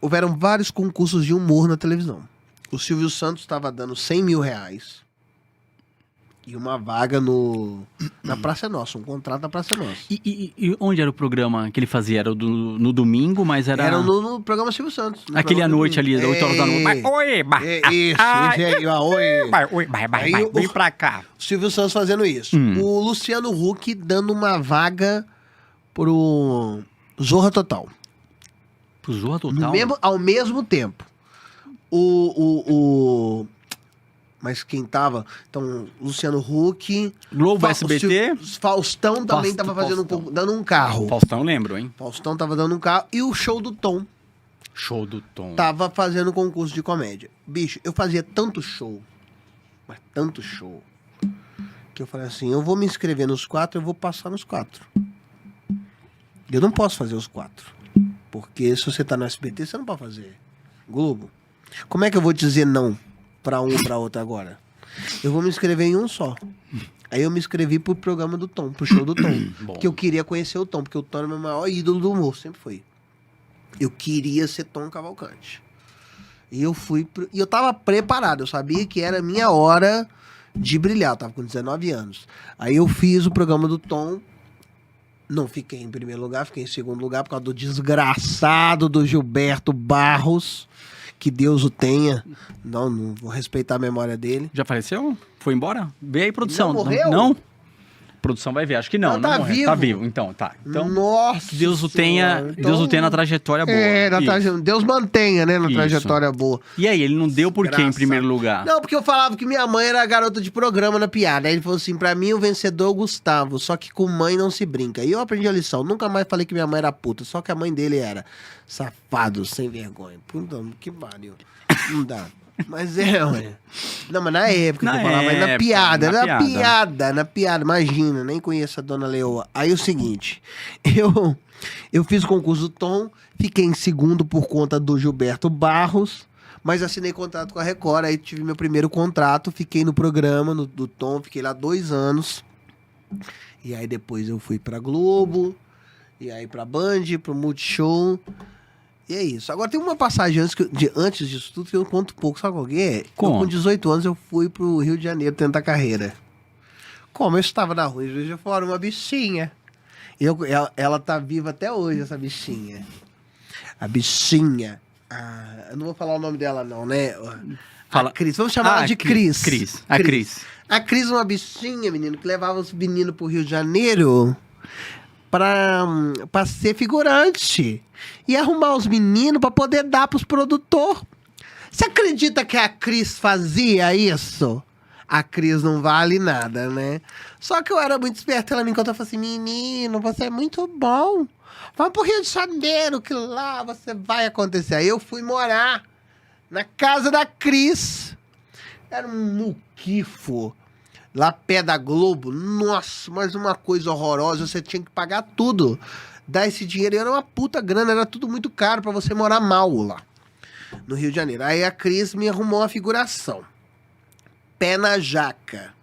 houveram vários concursos de humor na televisão. O Silvio Santos estava dando R$100 mil e uma vaga na Praça é Nossa, um contrato na Praça é Nossa. E onde era o programa que ele fazia? Era no domingo, mas era... Era no programa Silvio Santos. Aquele à noite ali, 8 horas da noite. Oi, oi. Vem pra cá. O Silvio Santos fazendo isso. O Luciano Huck dando uma vaga pro Zorra Total. Pro Zorra Total? Ao mesmo tempo. Mas quem tava... Então, Luciano Huck... Globo, SBT... Faustão também tava fazendo dando um carro. Faustão, lembro, hein? Faustão tava dando um carro. E o Show do Tom. Show do Tom. Tava fazendo concurso de comédia. Bicho, eu fazia tanto show. Mas tanto show. Que eu falei assim, eu vou me inscrever nos 4, eu vou passar nos 4. Eu não posso fazer os 4. Porque se você tá no SBT, você não pode fazer. Globo. Como é que eu vou dizer não pra um ou pra outro agora? Eu vou me inscrever em um só. Aí eu me inscrevi pro programa do Tom, pro show do Tom. Porque eu queria conhecer o Tom, porque o Tom era o meu maior ídolo do humor, sempre foi. Eu queria ser Tom Cavalcante. E eu fui... E eu tava preparado, eu sabia que era a minha hora de brilhar. Eu tava com 19 anos. Aí eu fiz o programa do Tom. Não fiquei em primeiro lugar, fiquei em segundo lugar por causa do desgraçado do Gilberto Barros. Que Deus o tenha. Não vou respeitar a memória dele. Já faleceu? Foi embora? Vê aí, produção. Não morreu? Não? Produção vai ver, acho que não. Não, tá morreu. vivo. Tá vivo, então, tá. Então, Nossa Deus o tenha, Senhora. Deus o tenha na trajetória boa. Deus mantenha, né, na Isso. trajetória boa. E aí, ele não deu por quê em Desgraçado. primeiro lugar? Não, porque eu falava que minha mãe era a garota de programa na piada. Aí ele falou assim, pra mim o vencedor é o Gustavo, só que com mãe não se brinca. E eu aprendi a lição, nunca mais falei que minha mãe era puta, só que a mãe dele era safado, sem vergonha. Puta, que pariu. Não dá. Mas ué. Não, mas na época que eu falava, mas na piada, imagina, nem conheço a Dona Leoa. Aí o seguinte, eu fiz o concurso do Tom, fiquei em segundo por conta do Gilberto Barros, mas assinei contrato com a Record, aí tive meu primeiro contrato, fiquei no programa do Tom, fiquei lá 2 anos, e aí depois eu fui pra Globo, e aí pra Band, pro Multishow. E é isso. Agora tem uma passagem antes disso tudo que eu conto um pouco. Sabe qual que é? Com 18 anos eu fui pro Rio de Janeiro tentar carreira. Como eu estava na rua, Juiz de Fora, uma bichinha. Ela tá viva até hoje, essa bichinha. A bichinha. Eu não vou falar o nome dela não, né? A Cris. Vamos chamar ela de Cris. Cris. A Cris é uma bichinha, menino, que levava os meninos pro Rio de Janeiro pra ser figurante. E arrumar os meninos pra poder dar pros produtores. Você acredita que a Cris fazia isso? A Cris não vale nada, né? Só que eu era muito esperta. Ela me encontrou e falou assim, menino, você é muito bom. Vamos pro Rio de Janeiro, que lá você vai acontecer. Aí eu fui morar na casa da Cris. Era um muquifo. Lá pé da Globo. Nossa, mas uma coisa horrorosa. Você tinha que pagar tudo. Dar esse dinheiro era uma puta grana. Era tudo muito caro pra você morar mal lá. No Rio de Janeiro. Aí a Cris me arrumou uma figuração. Pé na jaca.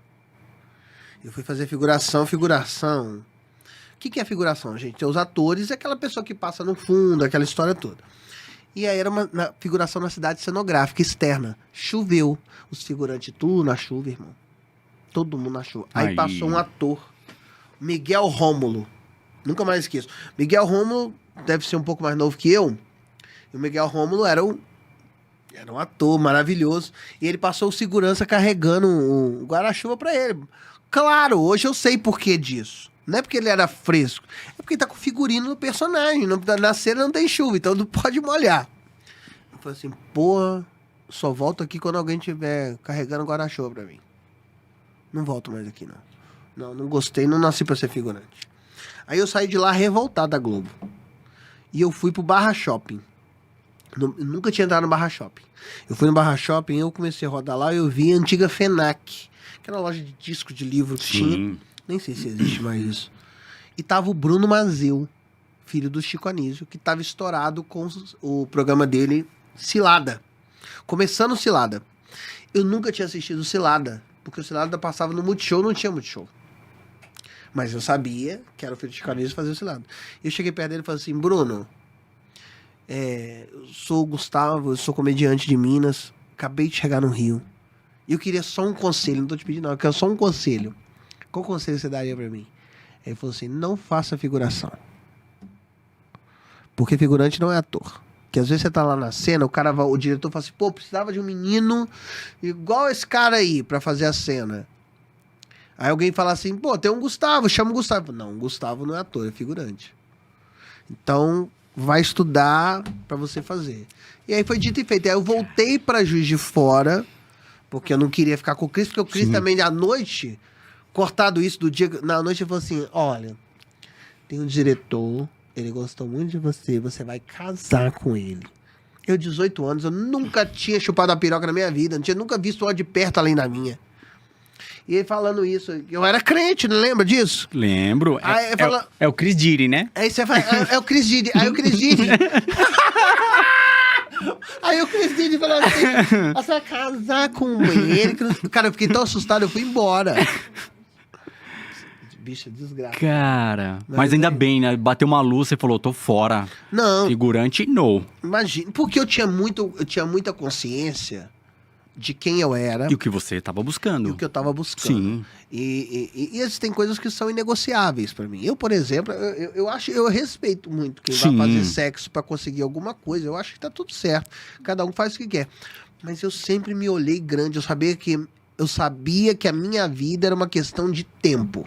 Eu fui fazer figuração. O que é figuração, gente? Os atores é aquela pessoa que passa no fundo, aquela história toda. E aí era uma figuração na cidade cenográfica externa. Choveu. Os figurantes tudo na chuva, irmão. Todo mundo na chuva. Aí passou um ator. Miguel Rômulo. Nunca mais esqueço. Miguel Rômulo deve ser um pouco mais novo que eu. E o Miguel Rômulo era um ator maravilhoso. E ele passou o segurança carregando um guarda-chuva pra ele. Claro, hoje eu sei por que disso. Não é porque ele era fresco. É porque ele tá com figurino no personagem. Na cena não tem chuva, então não pode molhar. Eu falei assim, porra, só volto aqui quando alguém estiver carregando guarda-chuva pra mim. Não volto mais aqui, não. Não gostei, não nasci pra ser figurante. Aí eu saí de lá revoltado da Globo. E eu fui pro Barra Shopping. Eu nunca tinha entrado no Barra Shopping. Eu fui no Barra Shopping, eu comecei a rodar lá e eu vi a antiga FENAC. Que era uma loja de disco, de livro que tinha. Nem sei se existe mais isso. E tava o Bruno Mazeu, filho do Chico Anísio, que tava estourado com o programa dele, Cilada. Começando Cilada. Eu nunca tinha assistido Cilada, porque o Cilada passava no Multishow, não tinha Multishow. Mas eu sabia que era o filho do Chico Anísio fazer o Cilada. Eu cheguei perto dele e falei assim, Bruno, Eu sou o Gustavo, eu sou comediante de Minas, acabei de chegar no Rio. E eu queria só um conselho, não tô te pedindo não, eu quero só um conselho. Qual conselho você daria pra mim? Ele falou assim, não faça figuração. Porque figurante não é ator. Porque às vezes você tá lá na cena, o diretor fala assim, pô, precisava de um menino igual esse cara aí pra fazer a cena. Aí alguém fala assim, pô, tem um Gustavo, chama o Gustavo. Não, o Gustavo não é ator, é figurante. Então, vai estudar pra você fazer. E aí foi dito e feito. Aí eu voltei pra Juiz de Fora, porque eu não queria ficar com o Cris, porque o Cris também, à noite, cortado isso do dia... Na noite ele falou assim, olha, tem um diretor... Ele gostou muito de você, você vai casar com ele. Eu, 18 anos, eu nunca tinha chupado a piroca na minha vida, não tinha nunca visto uma de perto além da minha. E ele falando isso, eu era crente, não lembra disso? Lembro. Aí fala, é o Chris Diri, né? aí você fala, é o Chris Didi, aí o Chris Didi. Aí o Chris Didi falou assim, você vai casar com ele. Cara, eu fiquei tão assustado, eu fui embora. Bicho, desgraça. Cara, mas ainda bem, né? Bateu uma luz, você falou, tô fora. Não. Figurante, não. Imagina, porque eu tinha muita consciência de quem eu era. E o que você tava buscando. E o que eu tava buscando. Sim. E existem coisas que são inegociáveis pra mim. Eu, por exemplo, eu respeito muito quem vai fazer sexo pra conseguir alguma coisa. Eu acho que tá tudo certo. Cada um faz o que quer. Mas eu sempre me olhei grande. Eu sabia que a minha vida era uma questão de tempo.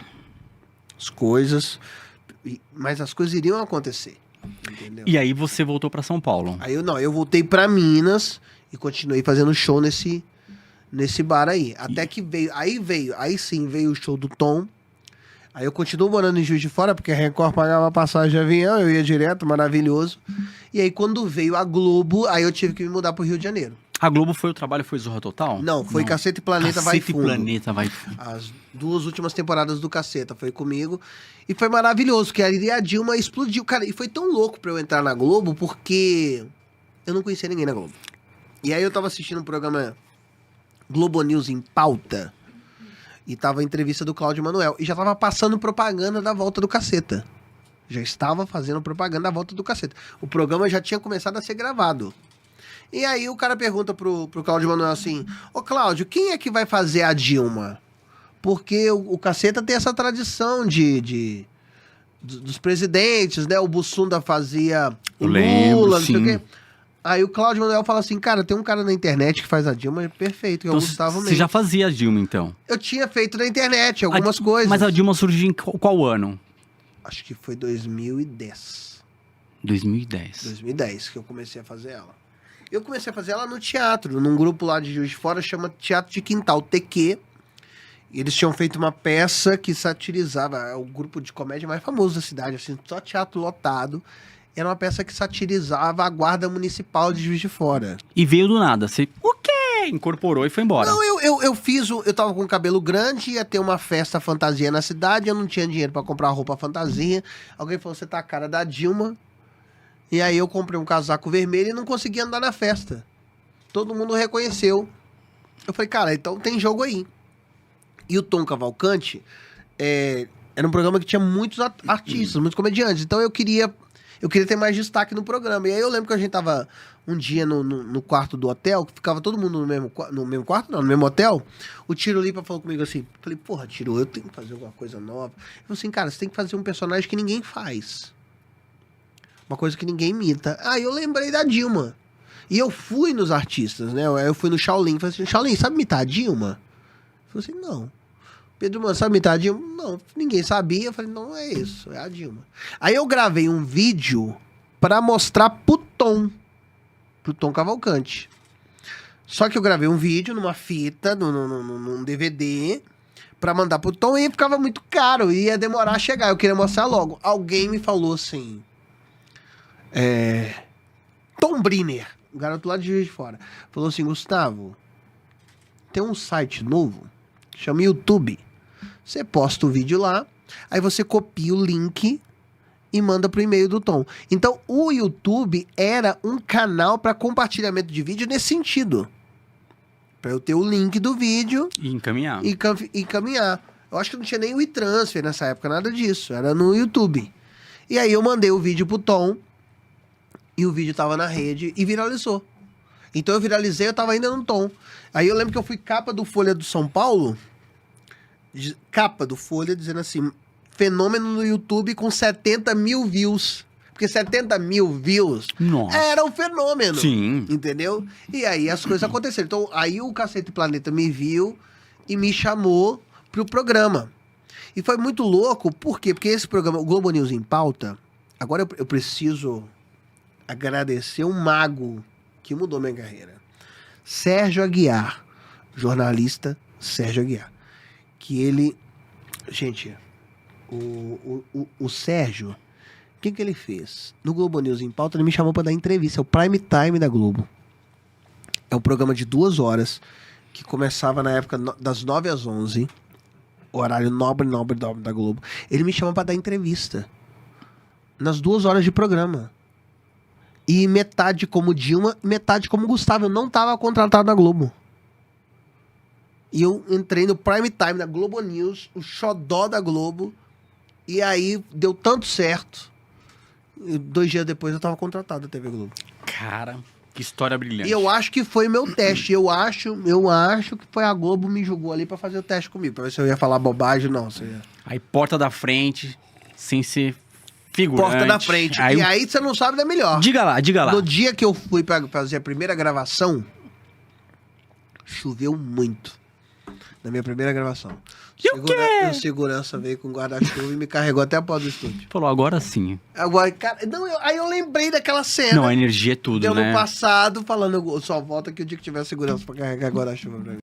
Mas as coisas iriam acontecer, entendeu? E aí você voltou pra São Paulo. Aí eu voltei pra Minas e continuei fazendo show nesse bar aí. Até que aí sim veio o show do Tom. Aí eu continuo morando em Juiz de Fora, porque a Record pagava passagem de avião, eu ia direto, maravilhoso. E aí quando veio a Globo, aí eu tive que me mudar pro Rio de Janeiro. A Globo foi o trabalho, foi Zorra Total? Não, foi Caceta e Planeta Vai Fundo. Caceta e Planeta Vai Fundo. As 2 últimas temporadas do Caceta foi comigo. E foi maravilhoso, porque ali a Dilma explodiu. Cara, e foi tão louco pra eu entrar na Globo, porque eu não conhecia ninguém na Globo. E aí eu tava assistindo um programa Globo News em pauta. E tava a entrevista do Cláudio Manuel. E já tava passando propaganda da volta do Caceta. Já estava fazendo propaganda da volta do Caceta. O programa já tinha começado a ser gravado. E aí o cara pergunta pro Cláudio Manuel assim, ô Cláudio, quem é que vai fazer a Dilma? Porque o Caceta tem essa tradição dos presidentes, né? O Bussunda fazia o Lula, não sei o quê. Aí o Cláudio Manuel fala assim, cara, tem um cara na internet que faz a Dilma, é perfeito, que é o Gustavo Mendes. Você já fazia a Dilma, então? Eu tinha feito na internet algumas coisas. Mas a Dilma surgiu em qual ano? Acho que foi 2010. 2010. 2010 que eu comecei a fazer ela. Eu comecei a fazer ela no teatro, num grupo lá de Juiz de Fora, chama Teatro de Quintal, TQ. E eles tinham feito uma peça que satirizava, é o grupo de comédia mais famoso da cidade, assim, só teatro lotado. Era uma peça que satirizava a guarda municipal de Juiz de Fora. E veio do nada, você, o quê? Incorporou e foi embora. Não, eu tava com o cabelo grande, ia ter uma festa fantasia na cidade, eu não tinha dinheiro pra comprar roupa fantasia. Alguém falou, você tá a cara da Dilma. E aí eu comprei um casaco vermelho e não conseguia andar na festa. Todo mundo reconheceu. Eu falei, cara, então tem jogo aí. E o Tom Cavalcante era um programa que tinha muitos artistas, muitos comediantes. Então eu queria ter mais destaque no programa. E aí eu lembro que a gente tava um dia no quarto do hotel, que ficava todo mundo no mesmo quarto, não, no mesmo hotel. O Tiro Lipa falou comigo assim, falei, porra, Tiro, eu tenho que fazer alguma coisa nova. Ele falou assim, cara, você tem que fazer um personagem que ninguém faz. Uma coisa que ninguém imita. Aí eu lembrei da Dilma. E eu fui nos artistas, né? Eu fui no Shaolin. Falei assim, Shaolin, sabe imitar a Dilma? Eu falei assim, não. Pedro Mano, sabe imitar a Dilma? Não, ninguém sabia. Eu falei, não, é isso, é a Dilma. Aí eu gravei um vídeo pra mostrar pro Tom Cavalcante. Só que eu gravei um vídeo numa fita, num DVD, pra mandar pro Tom e ficava muito caro. Ia demorar a chegar, eu queria mostrar logo. Alguém me falou assim... Tom Briner, o garoto lá de Juiz de Fora, falou assim, Gustavo, tem um site novo, chama YouTube. Você posta o vídeo lá, aí você copia o link e manda pro e-mail do Tom. Então, o YouTube era um canal para compartilhamento de vídeo nesse sentido. Para eu ter o link do vídeo E encaminhar. e encaminhar. Eu acho que não tinha nem o e-transfer nessa época, nada disso. Era no YouTube. E aí eu mandei o vídeo pro Tom. E o vídeo tava na rede e viralizou. Então eu viralizei, eu tava ainda no tom. Aí eu lembro que eu fui capa do Folha do São Paulo, capa do Folha, dizendo assim, fenômeno no YouTube com 70 mil views. Porque 70 mil views Nossa. era um fenômeno. Sim. Entendeu? E aí as coisas aconteceram. Então aí o Cacete Planeta me viu e me chamou pro programa. E foi muito louco, por quê? Porque esse programa, o Globo News em Pauta, agora eu preciso agradecer um mago que mudou minha carreira. Sérgio Aguiar, jornalista Sérgio Aguiar. Que ele... Gente, o Sérgio, o que ele fez? No Globo News em Pauta, ele me chamou para dar entrevista. É o Prime Time da Globo. É um programa de 2 horas, que começava na época das 9 às 11, horário nobre da Globo. Ele me chamou para dar entrevista. Nas 2 horas de programa. E metade como Dilma, metade como Gustavo. Eu não tava contratado na Globo. E eu entrei no Prime Time da Globo News, o xodó da Globo. E aí deu tanto certo. E 2 dias depois eu tava contratado na TV Globo. Cara, que história brilhante. E eu acho que foi meu teste. Eu acho que foi a Globo me julgou ali pra fazer o teste comigo. Pra ver se eu ia falar bobagem ou não. Se eu ia... Aí, porta da frente, sem ser figurante. Porta da frente. Aí, E aí você não sabe da melhor. Diga lá. No dia que eu fui pra fazer a primeira gravação, choveu muito. Na minha primeira gravação. E o quê? O segurança veio com guarda-chuva e me carregou até a porta do estúdio. Falou, agora sim. Agora, cara, não, aí eu lembrei daquela cena. Não, a energia é tudo, Deu né? no passado, falando, eu só volta que o dia que tiver segurança pra carregar guarda-chuva pra mim.